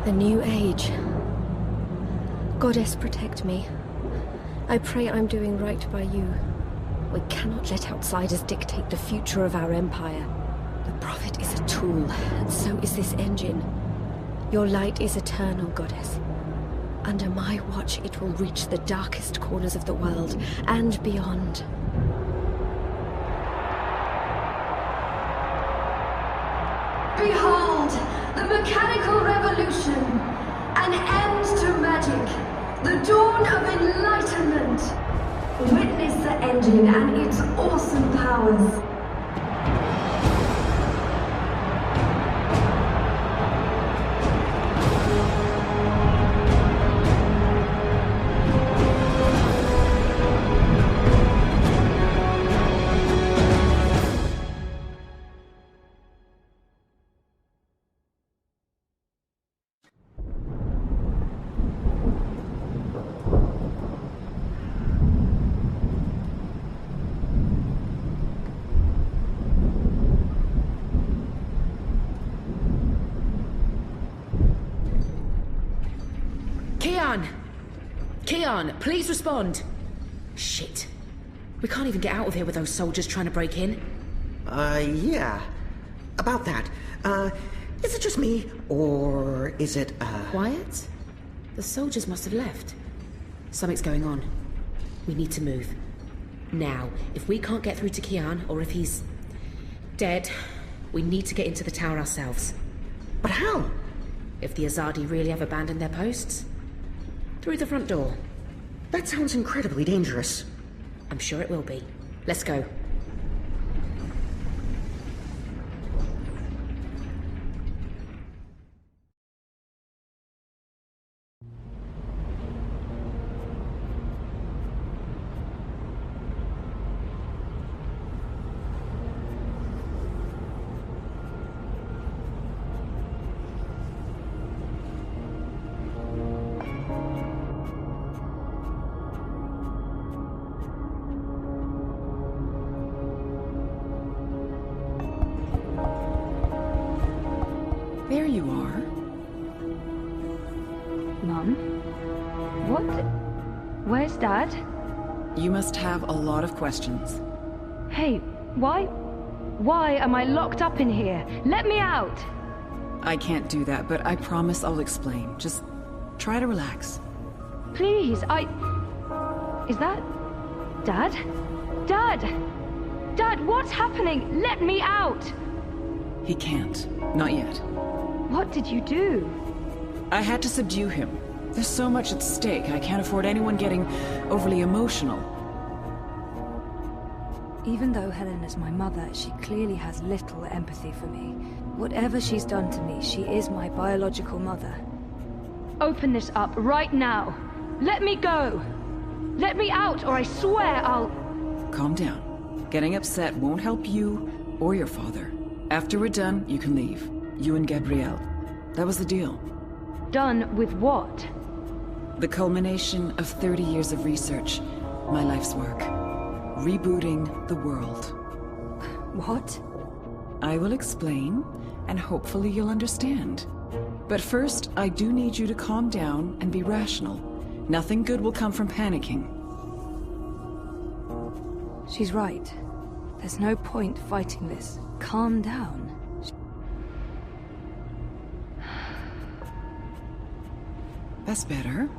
The new age. Goddess, protect me. I pray I'm doing right by you. We cannot let outsiders dictate the future of our empire. The Prophet is a tool, and so is this engine. Your light is eternal, Goddess. Under my watch, it will reach the darkest corners of the world, and beyond. Behold, the mechanical revolution! An end to magic! The dawn of enlightenment! Witness the engine and its awesome powers! Keon, please respond. Shit. We can't even get out of here with those soldiers trying to break in. Yeah. About that. Is it just me, or is it, Quiet? The soldiers must have left. Something's going on. We need to move. Now, if we can't get through to Keon, or if he's dead, we need to get into the tower ourselves. But how? If the Azadi really have abandoned their posts? Through the front door. That sounds incredibly dangerous. I'm sure it will be. Let's go. There you are. Mum? What? Where's Dad? You must have a lot of questions. Hey, why? Why am I locked up in here? Let me out! I can't do that, but I promise I'll explain. Just try to relax. Please, Is that... Dad? Dad! Dad, what's happening? Let me out! He can't. Not yet. What did you do? I had to subdue him. There's so much at stake, I can't afford anyone getting overly emotional. Even though Helen is my mother, she clearly has little empathy for me. Whatever she's done to me, she is my biological mother. Open this up right now. Let me go! Let me out, or I swear I'll... Calm down. Getting upset won't help you or your father. After we're done, you can leave. You and Gabrielle. That was the deal. Done with what? The culmination of 30 years of research. My life's work. Rebooting the world. What? I will explain, and hopefully you'll understand. But first, I do need you to calm down and be rational. Nothing good will come from panicking. She's right. There's no point fighting this. Calm down. That's better.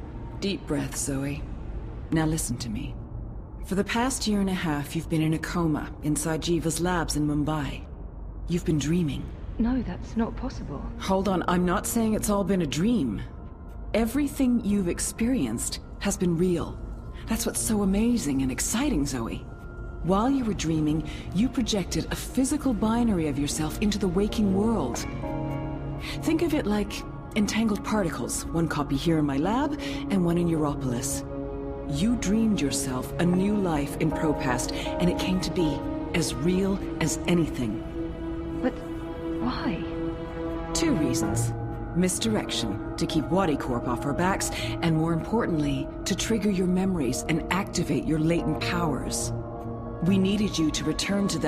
Deep breath, Zoe. Now listen to me. For the past year and a half, you've been in a coma inside Jiva's labs in Mumbai. You've been dreaming. No, that's not possible. Hold on, I'm not saying it's all been a dream. Everything you've experienced has been real. That's what's so amazing and exciting, Zoe. While you were dreaming, you projected a physical binary of yourself into the waking world. Think of it like entangled particles, one copy here in my lab and one in Europolis. You dreamed yourself a new life in Propast, and it came to be as real as anything. But why? 2 reasons. Misdirection, to keep Wadi Corp off our backs, and more importantly, to trigger your memories and activate your latent powers. We needed you to return to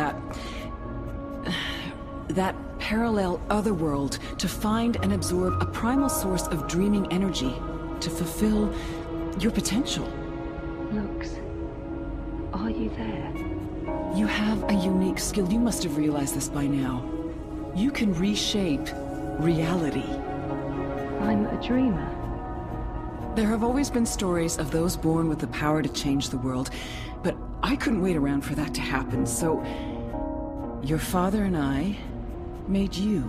that parallel otherworld to find and absorb a primal source of dreaming energy to fulfill your potential. Lux, are you there? You have a unique skill. You must have realized this by now. You can reshape reality. I'm a dreamer. There have always been stories of those born with the power to change the world, but I couldn't wait around for that to happen, so your father and I made you.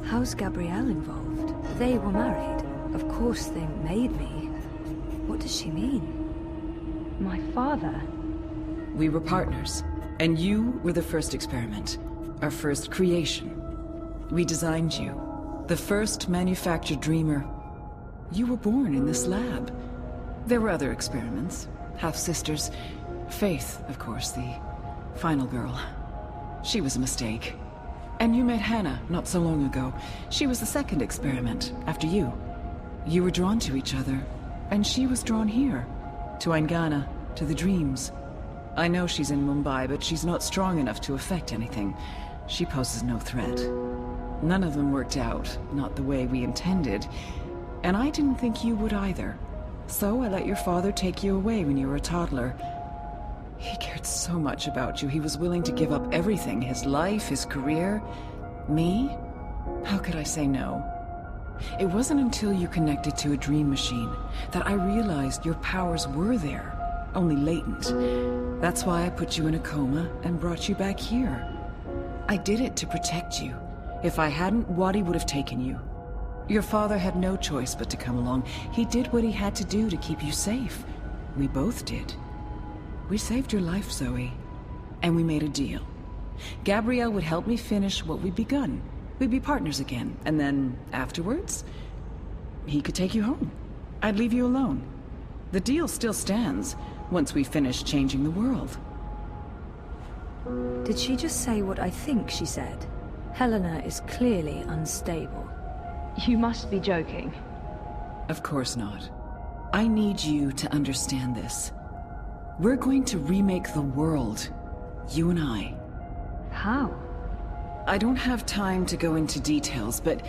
How's Gabrielle involved? They were married. Of course they made me. What does she mean? My father? We were partners, and you were the first experiment, our first creation. We designed you, the first manufactured dreamer. You were born in this lab. There were other experiments, half-sisters. Faith, of course, the final girl. She was a mistake. And you met Hannah not so long ago. She was the second experiment, after you. You were drawn to each other, and she was drawn here, to Eingana, to the dreams. I know she's in Mumbai, but she's not strong enough to affect anything. She poses no threat. None of them worked out, not the way we intended. And I didn't think you would either. So I let your father take you away when you were a toddler. He cared so much about you, he was willing to give up everything, his life, his career. Me? How could I say no? It wasn't until you connected to a dream machine that I realized your powers were there, only latent. That's why I put you in a coma and brought you back here. I did it to protect you. If I hadn't, Wadi would have taken you. Your father had no choice but to come along. He did what he had to do to keep you safe. We both did. We saved your life, Zoe. And we made a deal. Gabrielle would help me finish what we'd begun. We'd be partners again. And then, afterwards, he could take you home. I'd leave you alone. The deal still stands, once we finish changing the world. Did she just say what I think she said? Helena is clearly unstable. You must be joking. Of course not. I need you to understand this. We're going to remake the world. You and I. How? I don't have time to go into details, but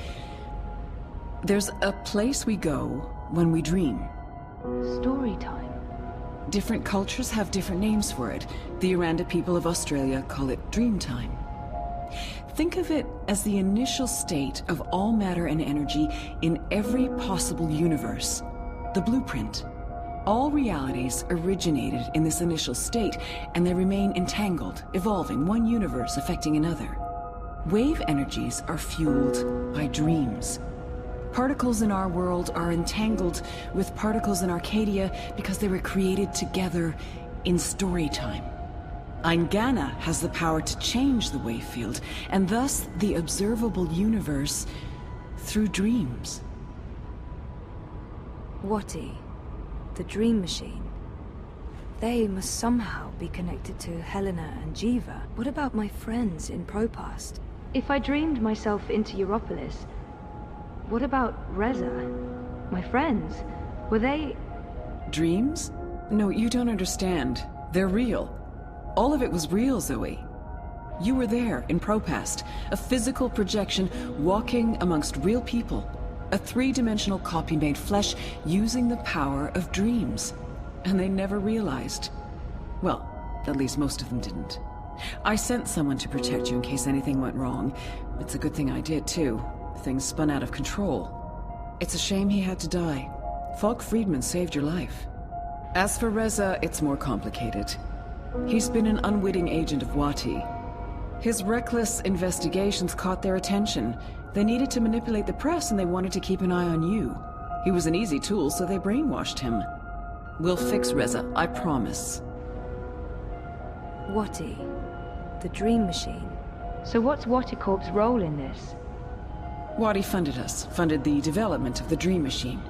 there's a place we go when we dream. Story time. Different cultures have different names for it. The Aranda people of Australia call it dream time. Think of it as the initial state of all matter and energy in every possible universe. The blueprint. All realities originated in this initial state, and they remain entangled, evolving, one universe affecting another. Wave energies are fueled by dreams. Particles in our world are entangled with particles in Arcadia because they were created together in story time. Eingana has the power to change the wave field, and thus the observable universe through dreams. Wati, the dream machine. They must somehow be connected to Helena and Jiva. What about my friends in Propast? If I dreamed myself into Europolis, what about Reza? My friends? Were they... Dreams? No, you don't understand. They're real. All of it was real, Zoe. You were there, in Propast, a physical projection walking amongst real people. A three-dimensional copy made flesh using the power of dreams. And they never realized. Well, at least most of them didn't. I sent someone to protect you in case anything went wrong. It's a good thing I did, too. Things spun out of control. It's a shame he had to die. Falk Friedman saved your life. As for Reza, it's more complicated. He's been an unwitting agent of Wati. His reckless investigations caught their attention. They needed to manipulate the press, and they wanted to keep an eye on you. He was an easy tool, so they brainwashed him. We'll fix Reza, I promise. Wati, the dream machine. So what's Waticorp's role in this? Wati funded us, funded the development of the Dream Machine.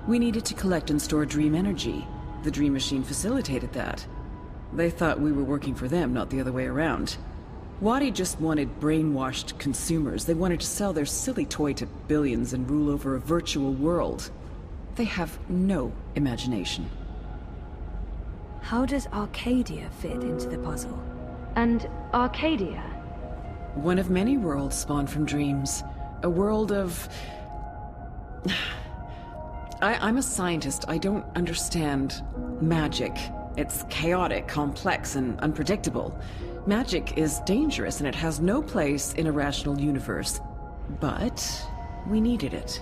We needed to collect and store dream energy. The Dream Machine facilitated that. They thought we were working for them, not the other way around. Wati just wanted brainwashed consumers. They wanted to sell their silly toy to billions and rule over a virtual world. They have no imagination. How does Arcadia fit into the puzzle? And Arcadia? One of many worlds spawned from dreams. A world of... I'm a scientist. I don't understand magic. It's chaotic, complex, and unpredictable. Magic is dangerous, and it has no place in a rational universe. But we needed it.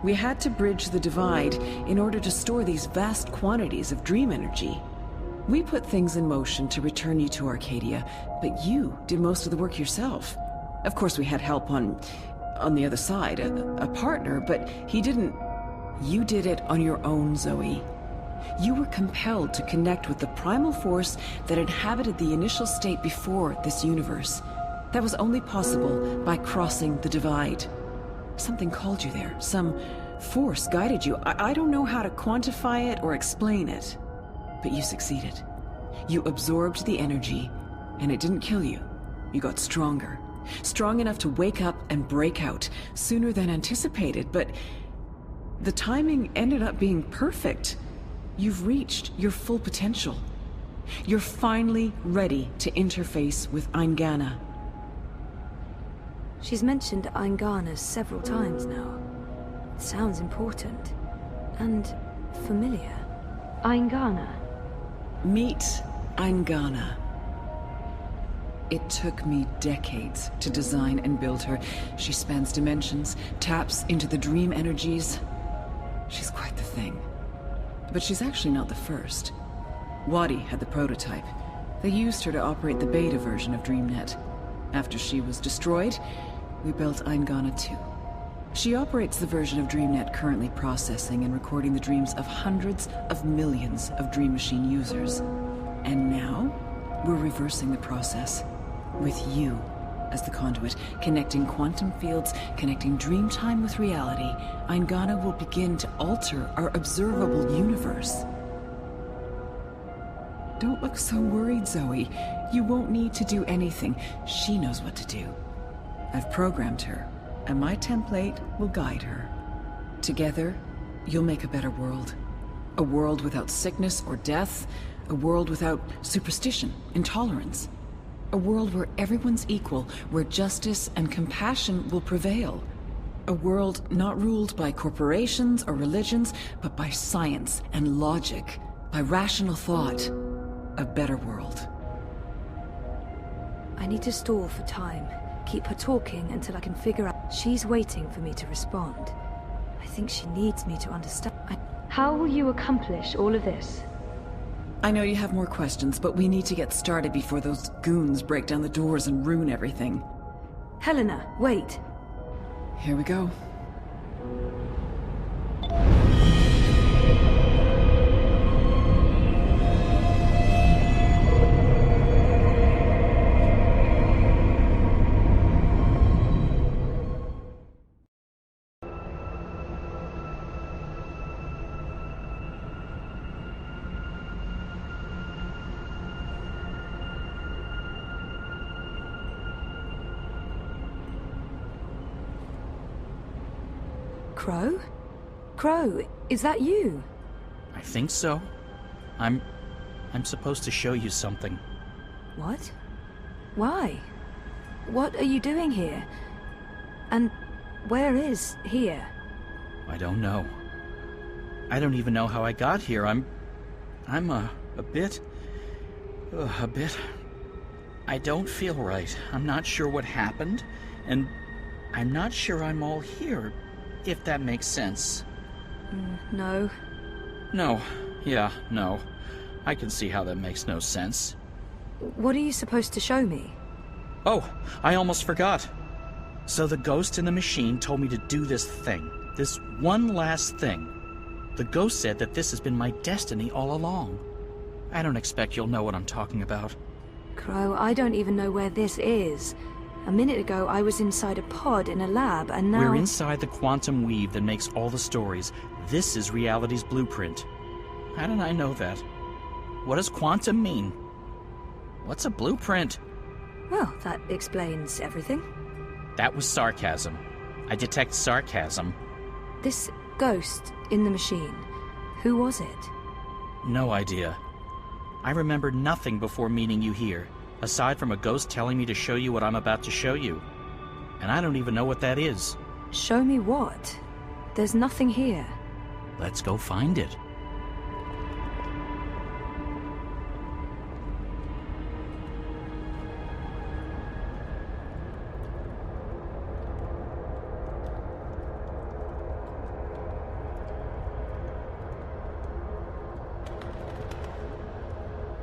We had to bridge the divide in order to store these vast quantities of dream energy. We put things in motion to return you to Arcadia, but you did most of the work yourself. Of course, we had help on the other side, a partner, but he didn't... You did it on your own, Zoe. You were compelled to connect with the primal force that inhabited the initial state before this universe. That was only possible by crossing the divide. Something called you there. Some force guided you. I don't know how to quantify it or explain it. But you succeeded. You absorbed the energy, and it didn't kill you. You got stronger. Strong enough to wake up and break out sooner than anticipated, but the timing ended up being perfect. You've reached your full potential. You're finally ready to interface with Eingana. She's mentioned Eingana several times now. It sounds important. And familiar. Eingana. Meet Eingana. It took me decades to design and build her. She spans dimensions, taps into the dream energies. She's quite the thing. But she's actually not the first. Wadi had the prototype. They used her to operate the beta version of DreamNet. After she was destroyed, we built Eingana 2. She operates the version of DreamNet currently processing and recording the dreams of hundreds of millions of Dream Machine users. And now, we're reversing the process. With you as the conduit, connecting quantum fields, connecting dream time with reality, Eingana will begin to alter our observable universe. Don't look so worried, Zoe. You won't need to do anything. She knows what to do. I've programmed her, and my template will guide her. Together, you'll make a better world. A world without sickness or death. A world without superstition, intolerance. A world where everyone's equal, where justice and compassion will prevail. A world not ruled by corporations or religions, but by science and logic, by rational thought. A better world. I need to stall for time. Keep her talking until I can figure out... She's waiting for me to respond. I think she needs me to understand. How will you accomplish all of this? I know you have more questions, but we need to get started before those goons break down the doors and ruin everything. Helena, wait. Here we go. Crow? Crow, is that you? I think so. I'm supposed to show you something. What? Why? What are you doing here? And where is here? I don't know. I don't even know how I got here. I'm a bit... I don't feel right. I'm not sure what happened, and I'm not sure I'm all here, if that makes sense. No. No. Yeah, no. I can see how that makes no sense. What are you supposed to show me? Oh, I almost forgot. So the ghost in the machine told me to do this thing. This one last thing. The ghost said that this has been my destiny all along. I don't expect you'll know what I'm talking about. Crow, I don't even know where this is. A minute ago, I was inside a pod in a lab, and now... We're inside the quantum weave that makes all the stories. This is reality's blueprint. How did I know that? What does quantum mean? What's a blueprint? Well, that explains everything. That was sarcasm. I detect sarcasm. This ghost in the machine, who was it? No idea. I remember nothing before meeting you here. aside from a ghost telling me to show you what I'm about to show you. And I don't even know what that is. Show me what? There's nothing here. Let's go find it.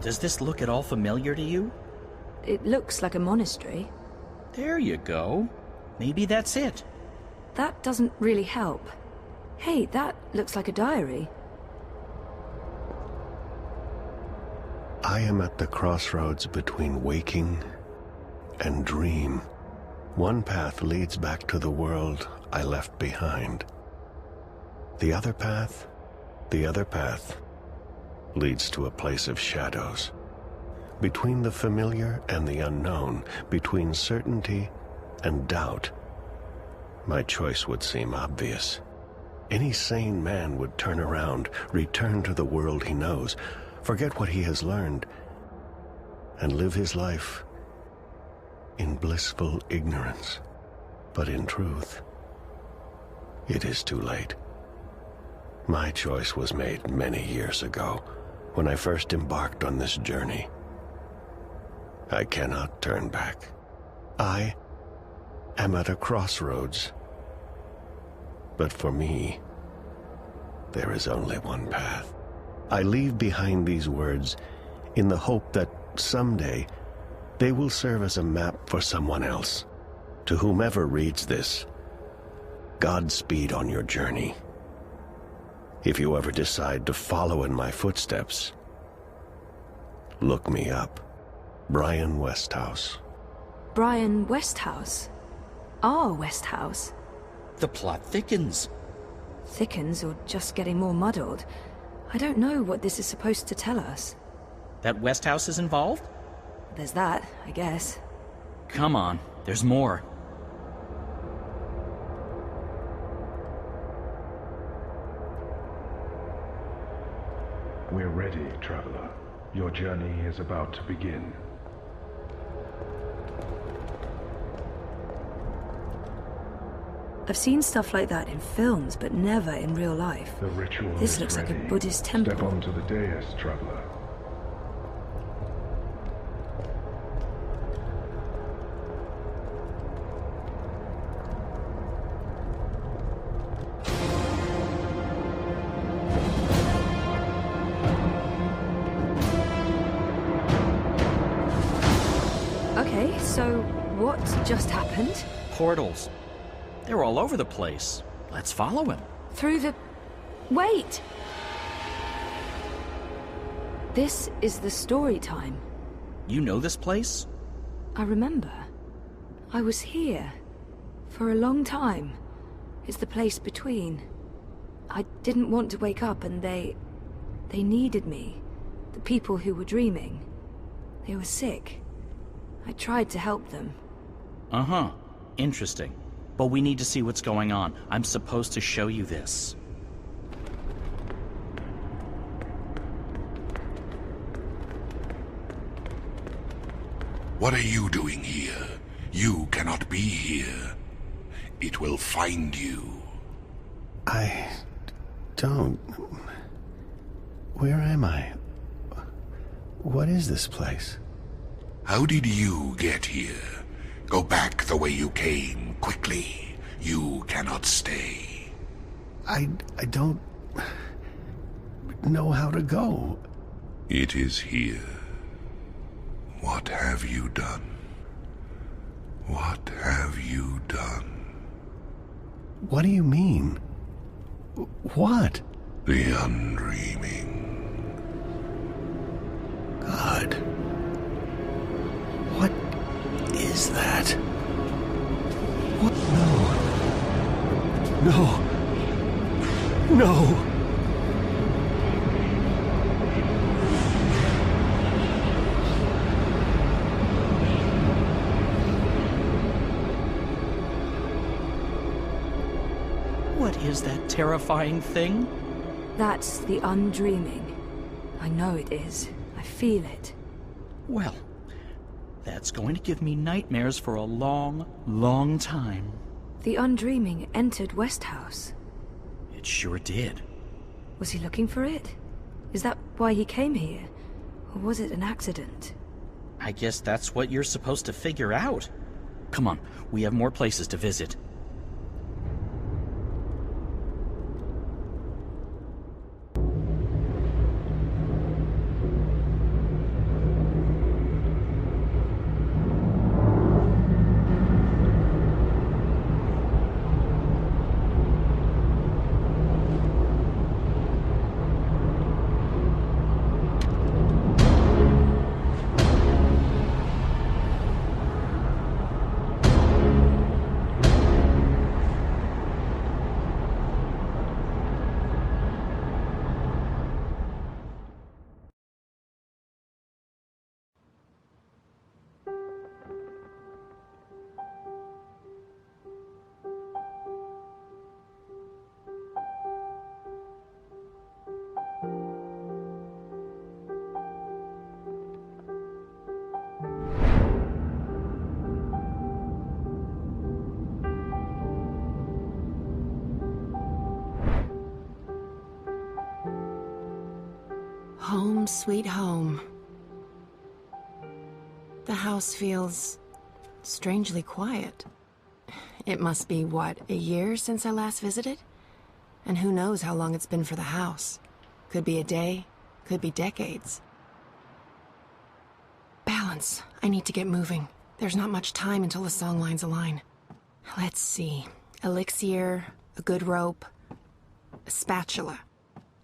Does this look at all familiar to you? It looks like a monastery. There you go. Maybe that's it. That doesn't really help. Hey, that looks like a diary. I am at the crossroads between waking and dream. One path leads back to the world I left behind. The other path leads to a place of shadows. Between the familiar and the unknown, between certainty and doubt, my choice would seem obvious. Any sane man would turn around, return to the world he knows, forget what he has learned, and live his life in blissful ignorance. But in truth, it is too late. My choice was made many years ago, when I first embarked on this journey. I cannot turn back. I am at a crossroads. But for me, there is only one path. I leave behind these words in the hope that someday they will serve as a map for someone else. To whomever reads this, Godspeed on your journey. If you ever decide to follow in my footsteps, look me up. Brian Westhouse. Brian Westhouse? Our Westhouse? The plot thickens. Thickens or just getting more muddled? I don't know what this is supposed to tell us. That Westhouse is involved? There's that, I guess. Come on, there's more. We're ready, traveler. Your journey is about to begin. I've seen stuff like that in films, but never in real life. The ritual This is looks like ready. a Buddhist temple. Step onto the dais, traveler. Okay, so what just happened? Portals. They're all over the place. Let's follow him. Through the... Wait! This is the story time. You know this place? I remember. I was here. For a long time. It's the place between. I didn't want to wake up and they needed me. The people who were dreaming. They were sick. I tried to help them. Uh-huh. Interesting. But we need to see what's going on. I'm supposed to show you this. What are you doing here? You cannot be here. It will find you. I don't... Where am I? What is this place? How did you get here? Go back the way you came, quickly. You cannot stay. I don't... know how to go. It is here. What have you done? What have you done? What do you mean? What? The undreaming. God. What is that? What? No. No. No. What is that terrifying thing? That's the undreaming. I know it is. I feel it. Well, That's going to give me nightmares for a long, long time. The Undreaming entered Westhouse. It sure did. Was he looking for it? Is that why he came here? Or was it an accident? I guess that's what you're supposed to figure out. Come on, we have more places to visit. Home sweet home. The house feels strangely quiet. It must be, what, a year since I last visited? And who knows how long it's been for the house. Could be a day, could be decades. Balance. I need to get moving. There's not much time until the songlines align. Let's see. Elixir, a good rope, a spatula.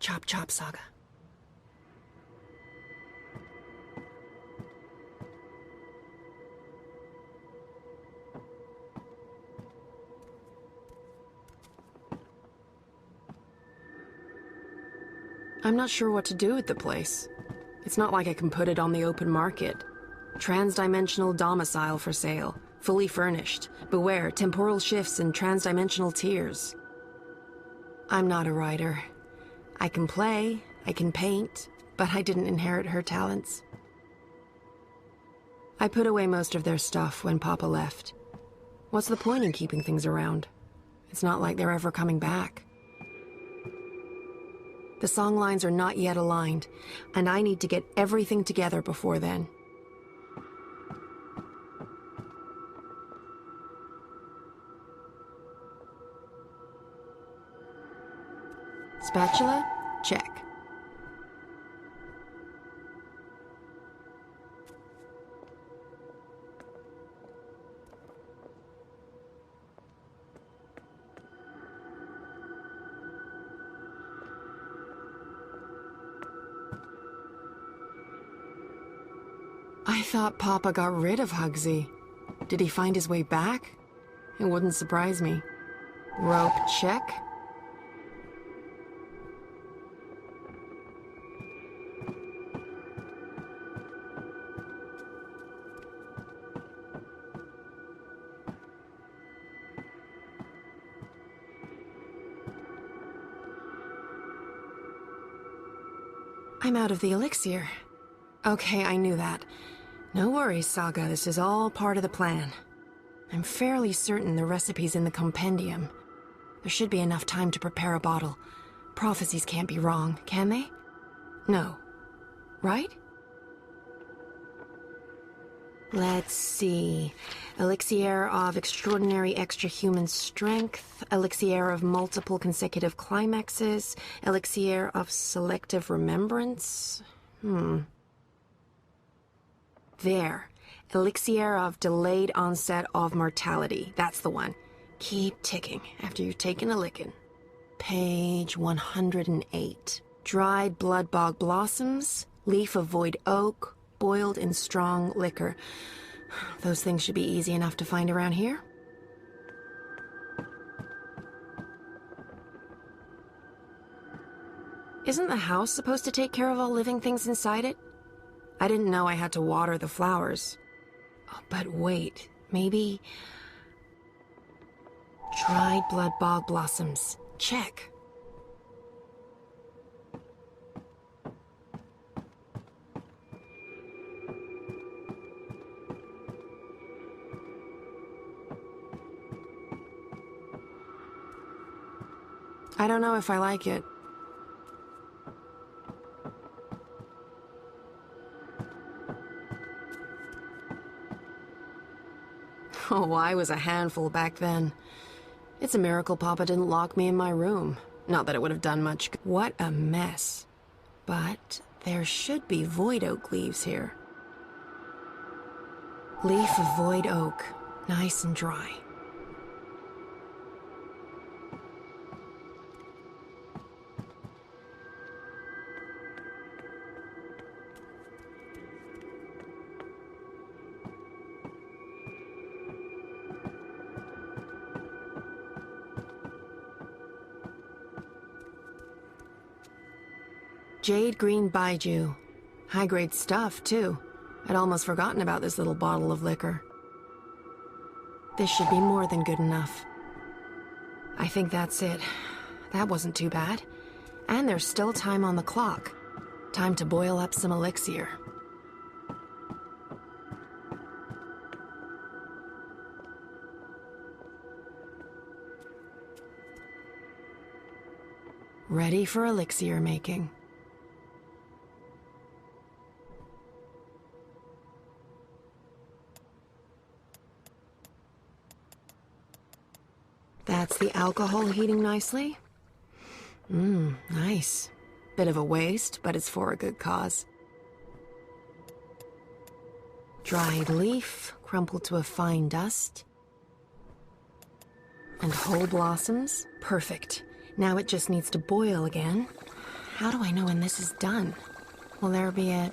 Chop chop, Saga. I'm not sure what to do with the place. It's not like I can put it on the open market. Transdimensional domicile for sale, fully furnished. Beware, temporal shifts and transdimensional tears. I'm not a writer. I can play, I can paint, but I didn't inherit her talents. I put away most of their stuff when Papa left. What's the point in keeping things around? It's not like they're ever coming back. The songlines are not yet aligned, and I need to get everything together before then. Spatula? Check. I thought Papa got rid of Hugsy. Did he find his way back? It wouldn't surprise me. Rope check. I'm out of the elixir. Okay, I knew that. No worries, Saga. This is all part of the plan. I'm fairly certain the recipe's in the compendium. There should be enough time to prepare a bottle. Prophecies can't be wrong, can they? No. Right? Let's see. Elixir of extraordinary extra-human strength, elixir of multiple consecutive climaxes, elixir of selective remembrance. There. Elixir of delayed onset of mortality. That's the one. Keep ticking after you've taken a licking. Page 108. Dried blood bog blossoms, leaf of void oak, boiled in strong liquor. Those things should be easy enough to find around here. Isn't the house supposed to take care of all living things inside it? I didn't know I had to water the flowers. Oh, but wait, maybe... Dried blood bog blossoms. Check. I don't know if I like it. Oh, I was a handful back then. It's a miracle Papa didn't lock me in my room. Not that it would have done much good. What a mess. But there should be void oak leaves here. Leaf of void oak. Nice and dry. Jade green baijiu. High-grade stuff, too. I'd almost forgotten about this little bottle of liquor. This should be more than good enough. I think that's it. That wasn't too bad. And there's still time on the clock. Time to boil up some elixir. Ready for elixir making. That's the alcohol heating nicely. Nice. Bit of a waste, but it's for a good cause. Dried leaf, crumpled to a fine dust. And whole blossoms. Perfect. Now it just needs to boil again. How do I know when this is done? Will there be a...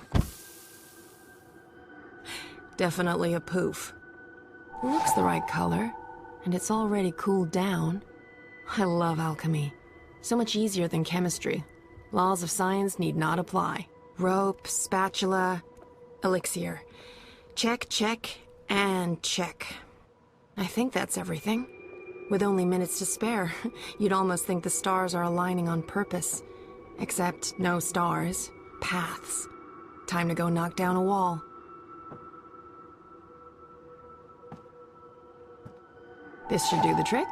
Definitely a poof. Looks the right color. And it's already cooled down. I love alchemy. So much easier than chemistry. Laws of science need not apply. Rope, spatula, elixir. Check, check, and check. I think that's everything. With only minutes to spare, you'd almost think the stars are aligning on purpose. Except no stars, paths. Time to go knock down a wall. This should do the trick.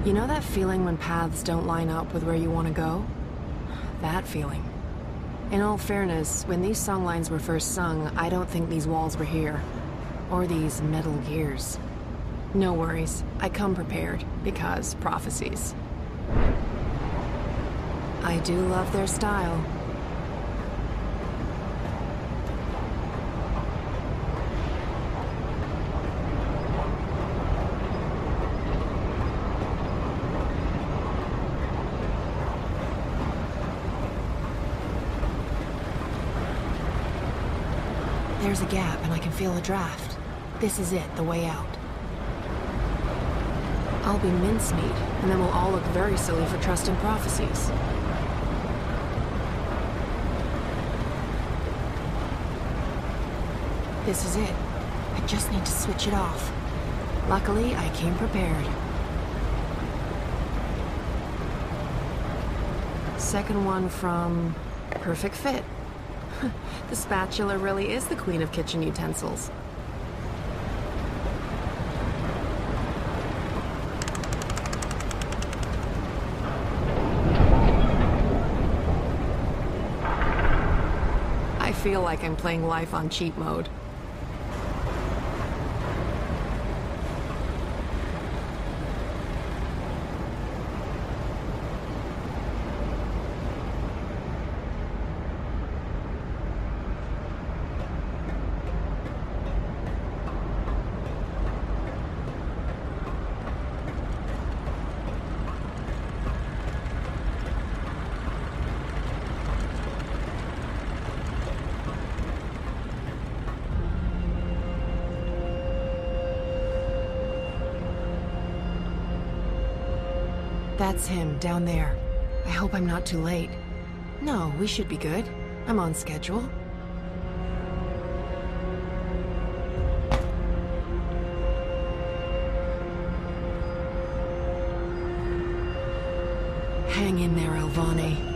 You know that feeling when paths don't line up with where you want to go? That feeling. In all fairness, when these songlines were first sung, I don't think these walls were here. Or these metal gears. No worries, I come prepared, because prophecies. I do love their style. There's a gap, and I can feel a draft. This is it, the way out. I'll be mincemeat, and then we'll all look very silly for trusting prophecies. This is it. I just need to switch it off. Luckily, I came prepared. Second one from Perfect Fit. The spatula really is the queen of kitchen utensils. feel like I'm playing life on cheat mode. That's him, down there. I hope I'm not too late. No, we should be good. I'm on schedule. Hang in there, Alvane.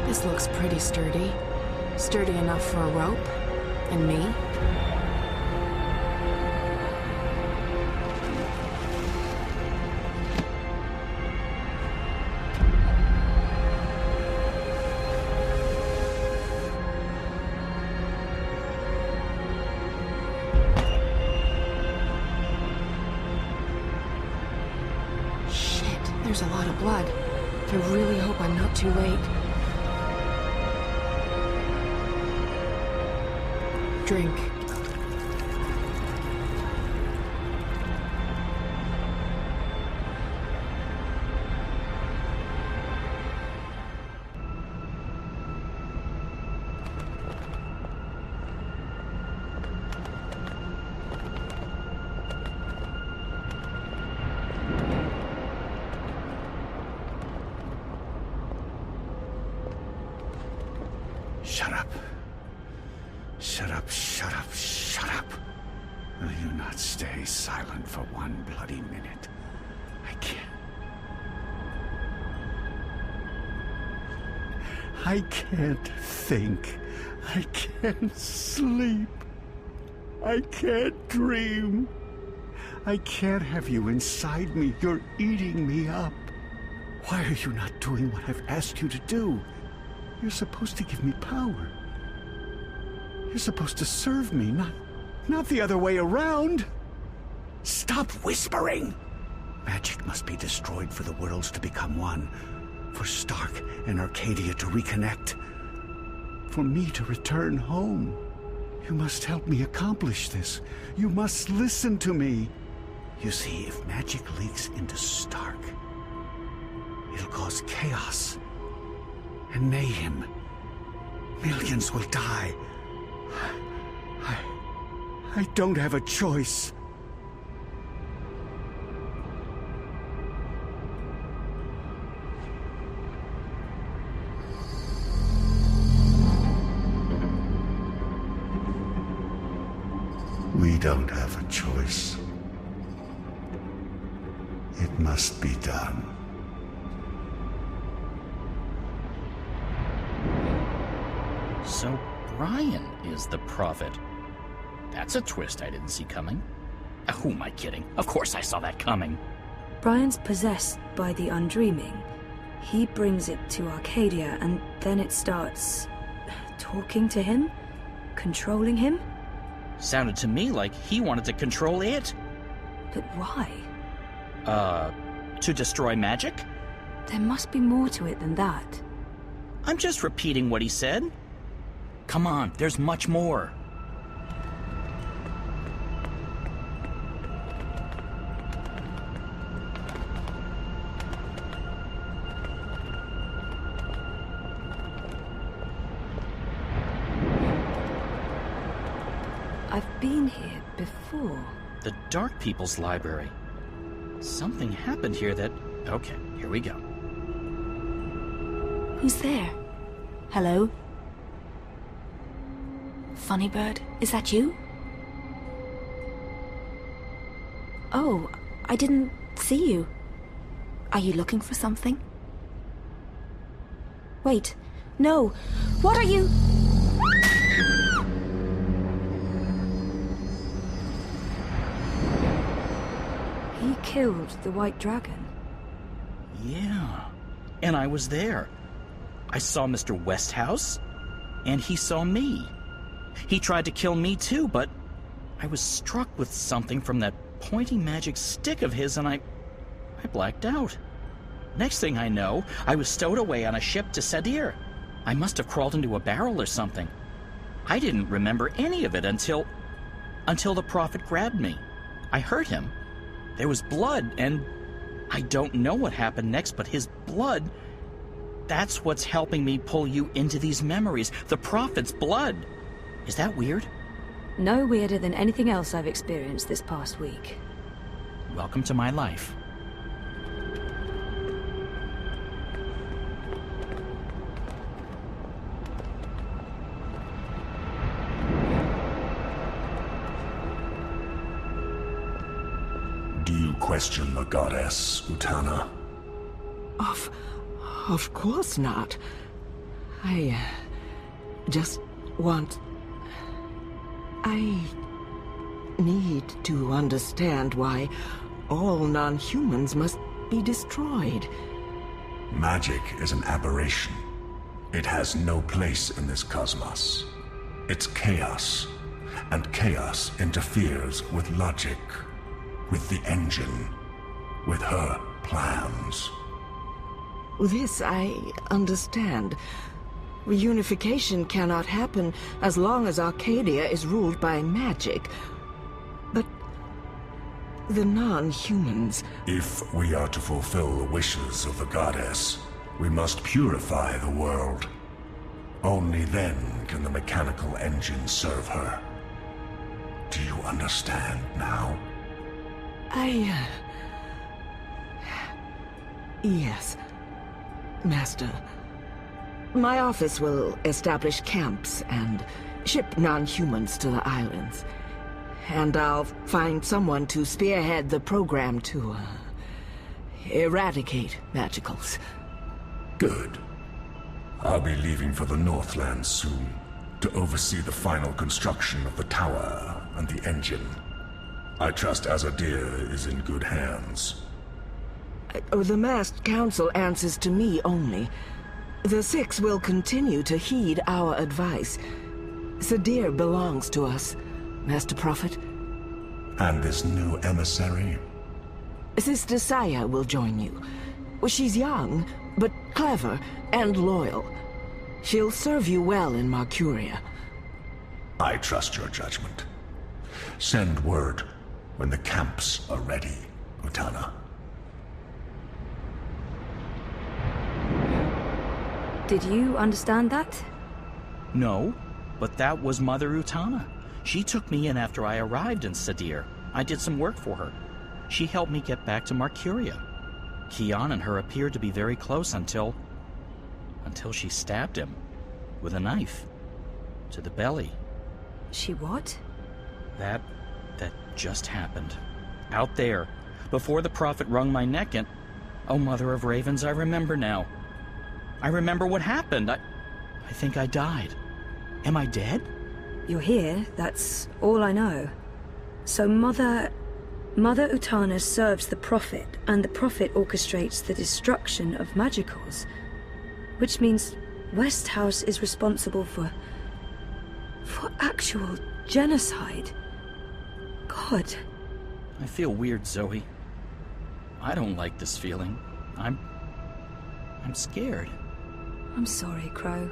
This looks pretty sturdy. Sturdy enough for a rope. And me. Shit, there's a lot of blood. I really hope I'm not too late. Drink. Shut up. Shut up, shut up, shut up. Will you not stay silent for one bloody minute? I can't. I can't think. I can't sleep. I can't dream. I can't have you inside me. You're eating me up. Why are you not doing what I've asked you to do? You're supposed to give me power. You're supposed to serve me, not the other way around. Stop whispering! Magic must be destroyed for the worlds to become one. For Stark and Arcadia to reconnect. For me to return home. You must help me accomplish this. You must listen to me. You see, if magic leaks into Stark, it'll cause chaos and mayhem. Millions will die. I don't have a choice. We don't have a choice. It must be done. So Brian is the prophet. That's a twist I didn't see coming. Who am I kidding? Of course I saw that coming. Brian's possessed by the Undreaming. He brings it to Arcadia, and then it starts talking to him? Controlling him? Sounded to me like he wanted to control it. But why? To destroy magic? There must be more to it than that. I'm just repeating what he said. Come on, there's much more. I've been here before. The Dark People's Library. Something happened here that... Okay, here we go. Who's there? Hello? Funny Bird, is that you? Oh, I didn't see you. Are you looking for something? Wait. No. What are you... He killed the White Dragon. Yeah. And I was there. I saw Mr. Westhouse, and he saw me. He tried to kill me too, but I was struck with something from that pointy magic stick of his, and I blacked out. Next thing I know, I was stowed away on a ship to Sadir. I must have crawled into a barrel or something. I didn't remember any of it until the Prophet grabbed me. I hurt him. There was blood, and I don't know what happened next, but his blood, that's what's helping me pull you into these memories. The Prophet's blood. Is that weird? No weirder than anything else I've experienced this past week. Welcome to my life. Do you question the goddess, Utana? Of course not. I just want... I need to understand why all non-humans must be destroyed. Magic is an aberration. It has no place in this cosmos. It's chaos, and chaos interferes with logic, with the engine, with her plans. This I understand. Reunification cannot happen as long as Arcadia is ruled by magic. But the non-humans... If we are to fulfill the wishes of the goddess, we must purify the world. Only then can the mechanical engine serve her. Do you understand now? Yes, Master. My office will establish camps and ship non-humans to the islands. And I'll find someone to spearhead the program to eradicate magicals. Good. I'll be leaving for the Northlands soon to oversee the final construction of the tower and the engine. I trust Azadir is in good hands. The masked council answers to me only. The Six will continue to heed our advice. Sadir belongs to us, Master Prophet. And this new emissary? Sister Saya will join you. She's young, but clever and loyal. She'll serve you well in Marcuria. I trust your judgment. Send word when the camps are ready, Utana. Did you understand that? No, but that was Mother Utana. She took me in after I arrived in Sadir. I did some work for her. She helped me get back to Marcuria. Kian and her appeared to be very close until she stabbed him with a knife to the belly. She what? That just happened. Out there, before the Prophet wrung my neck and... Oh, Mother of Ravens, I remember now. I remember what happened. I think I died. Am I dead? You're here, that's all I know. So Mother Utana serves the Prophet, and the Prophet orchestrates the destruction of magicals. Which means Westhouse is responsible for actual genocide. God. I feel weird, Zoe. I don't like this feeling. I'm scared. I'm sorry, Crow.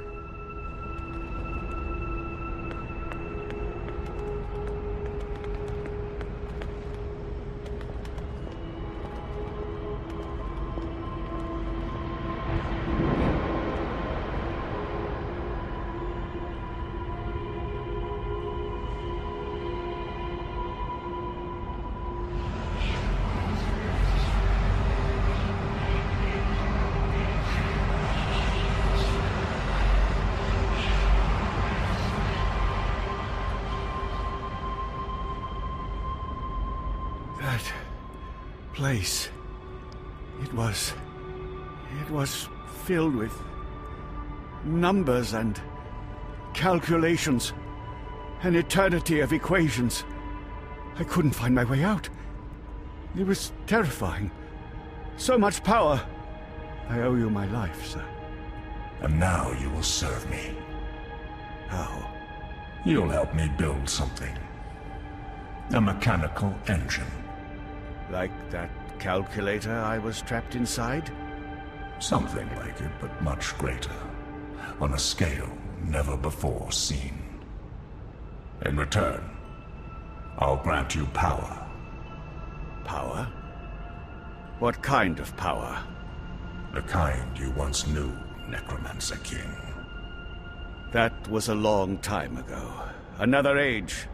That place, it was filled with Numbers and calculations. An eternity of equations. I couldn't find my way out. It was terrifying. So much power. I owe you my life, sir. And now you will serve me. How? You'll help me build something. A mechanical engine. Like that calculator I was trapped inside? Something like it, but much greater. On a scale never before seen. In return, I'll grant you power. Power? What kind of power? The kind you once knew, Necromancer King. That was a long time ago. Another age.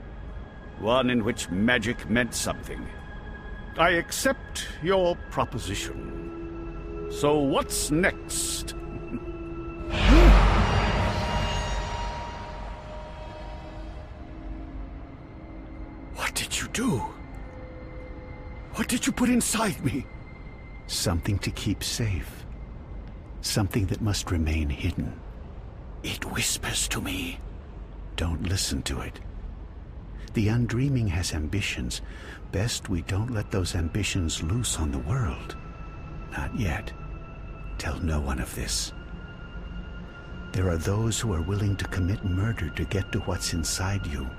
One in which magic meant something. I accept your proposition. So what's next? What did you do? What did you put inside me? Something to keep safe. Something that must remain hidden. It whispers to me. Don't listen to it. The Undreaming has ambitions. Best we don't let those ambitions loose on the world. Not yet. Tell no one of this. There are those who are willing to commit murder to get to what's inside you.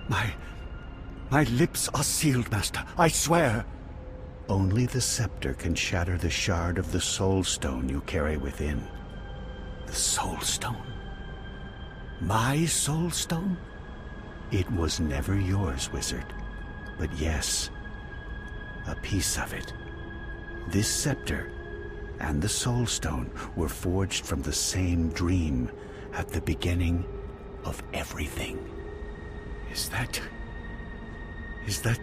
My lips are sealed, Master. I swear. Only the scepter can shatter the shard of the Soul Stone you carry within. The Soul Stone? My Soul Stone? It was never yours, wizard. But yes, a piece of it. This scepter and the Soul Stone were forged from the same dream at the beginning of everything. Is that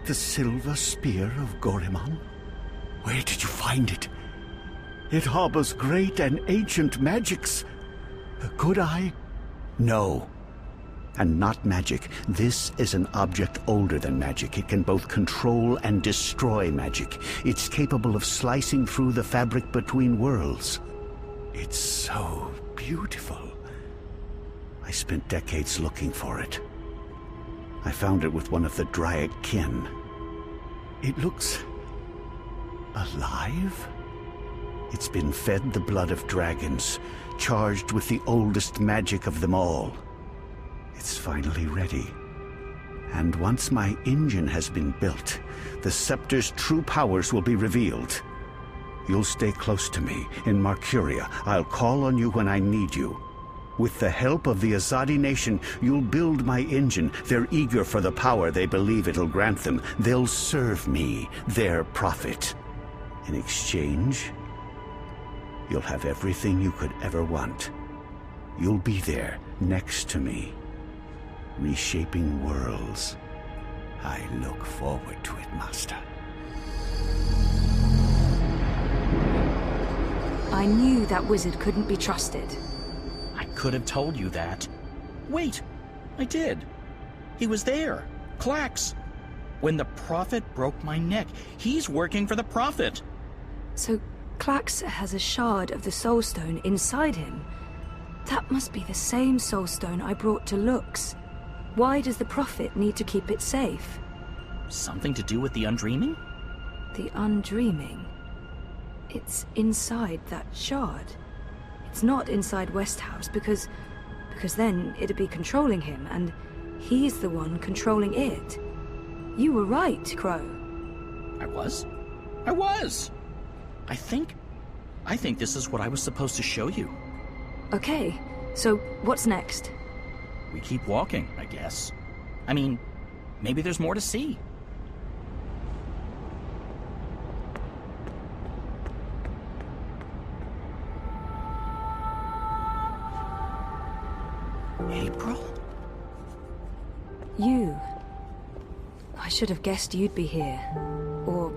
the silver spear of Gorimon? Where did you find it? It harbors great and ancient magics. Could I? No. And not magic. This is an object older than magic. It can both control and destroy magic. It's capable of slicing through the fabric between worlds. It's so beautiful. I spent decades looking for it. I found it with one of the Dryad kin. It looks alive? It's been fed the blood of dragons, charged with the oldest magic of them all. It's finally ready. And once my engine has been built, the scepter's true powers will be revealed. You'll stay close to me in Marcuria. I'll call on you when I need you. With the help of the Azadi nation, you'll build my engine. They're eager for the power they believe it'll grant them. They'll serve me, their prophet. In exchange, you'll have everything you could ever want. You'll be there, next to me, reshaping worlds. I look forward to it, Master. I knew that wizard couldn't be trusted. I could have told you that. Wait, I did. He was there. Klax. When the Prophet broke my neck, he's working for the Prophet. So Klax has a shard of the Soul Stone inside him. That must be the same Soul Stone I brought to Lux. Why does the Prophet need to keep it safe? Something to do with the Undreaming? The Undreaming? It's inside that shard. It's not inside Westhouse because then it'd be controlling him, and he's the one controlling it. You were right, Crow. I was? I think this is what I was supposed to show you. Okay, so what's next? We keep walking, I guess. I mean, maybe there's more to see. April? You. I should have guessed you'd be here. Or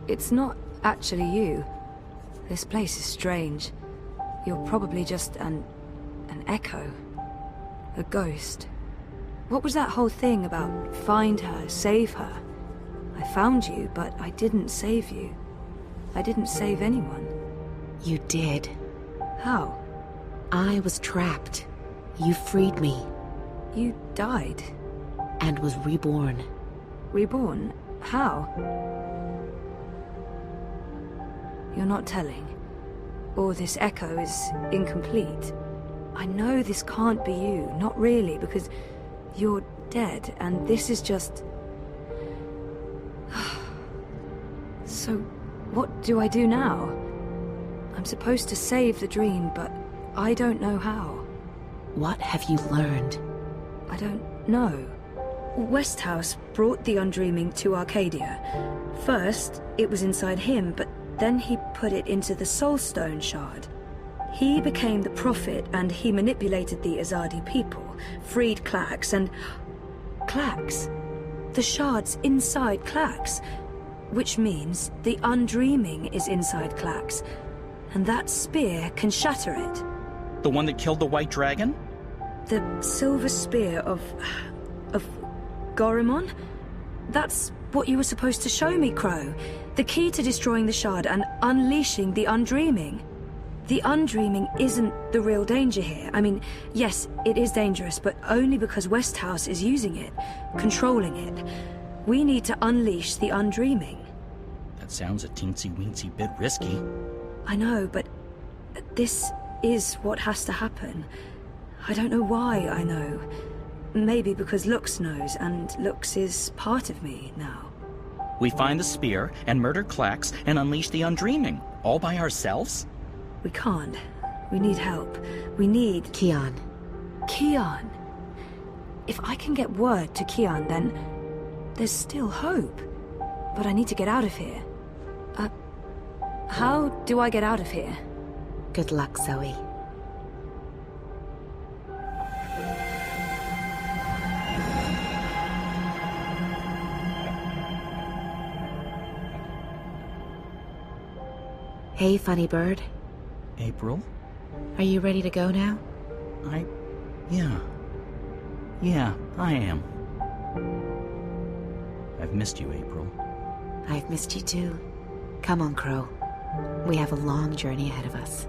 it's not actually you. This place is strange. You're probably just an echo. A ghost. What was that whole thing about find her, save her? I found you, but I didn't save you. I didn't save anyone. You did. How? I was trapped. You freed me. You died? And was reborn. Reborn? How? You're not telling. Or this echo is incomplete. I know this can't be you. Not really, because you're dead, and this is just... So, what do I do now? I'm supposed to save the dream, but I don't know how. What have you learned? I don't know. Westhouse brought the Undreaming to Arcadia. First, it was inside him, but then he put it into the Soulstone Shard. He became the prophet, and he manipulated the Azadi people, freed Klax, and... Klax? The Shard's inside Klax. Which means the Undreaming is inside Klax. And that spear can shatter it. The one that killed the White Dragon? The silver spear of Gorimon? That's what you were supposed to show me, Crow. The key to destroying the Shard and unleashing the Undreaming. The Undreaming isn't the real danger here. I mean, yes, it is dangerous, but only because Westhouse is using it, controlling it. We need to unleash the Undreaming. That sounds a teensy-weensy bit risky. I know, but this is what has to happen. I don't know why I know. Maybe because Lux knows, and Lux is part of me now. We find the spear, and murder Klax, and unleash the Undreaming, all by ourselves? We can't. We need help. We need... Kian. Kian? If I can get word to Kian, then there's still hope. But I need to get out of here. How do I get out of here? Good luck, Zoe. Hey, funny bird. April? Are you ready to go now? Yeah, I am. I've missed you, April. I've missed you too. Come on, Crow. We have a long journey ahead of us.